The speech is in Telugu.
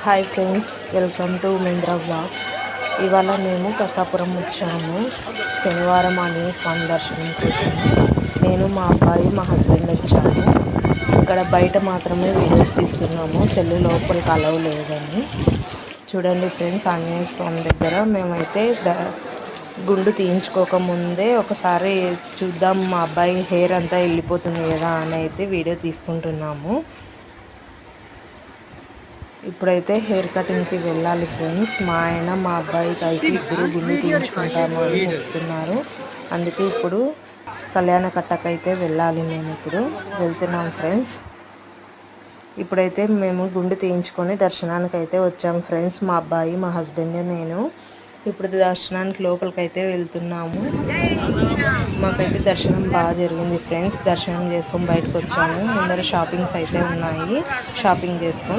Hi friends, welcome to Mahendra vlogs. ఇవాళ మేము కసాపురం వచ్చాము శనివారం ఆంజనేయ స్వామి దర్శనం కోసం. నేను మా అబ్బాయి మా హస్బెండ్ వచ్చాము. ఇక్కడ బయట మాత్రమే వీడియోస్ తీస్తున్నాము, సెల్లు లోపలికి అలవ్ లేదని. చూడండి ఫ్రెండ్స్, ఆంజనేయ స్వామి దగ్గర మేమైతే గుండు తీయించుకోకముందే ఒకసారి చూద్దాం, మా అబ్బాయి హెయిర్ అంతా వెళ్ళిపోతుంది కదా అని అయితే వీడియో తీసుకుంటున్నాము. ఇప్పుడైతే హెయిర్ కటింగ్కి వెళ్ళాలి ఫ్రెండ్స్. మా ఆయన మా అబ్బాయి కలిసి ఇద్దరు గుండు తీయించుకుంటాము అని చెప్తున్నారు. అందుకే ఇప్పుడు కళ్యాణ కట్టకైతే వెళ్ళాలి. మేము ఇప్పుడు వెళ్తున్నాం ఫ్రెండ్స్. ఇప్పుడైతే మేము గుండు తీయించుకొని దర్శనానికి అయితే వచ్చాము ఫ్రెండ్స్. మా అబ్బాయి, మా హస్బెండ్, నేను ఇప్పుడు దర్శనానికి లోపలికి అయితే వెళ్తున్నాము. మాకైతే దర్శనం బాగా జరిగింది ఫ్రెండ్స్. దర్శనం చేసుకొని బయటకు వచ్చాము. ముందర షాపింగ్స్ అయితే ఉన్నాయి, షాపింగ్ చేసుకొని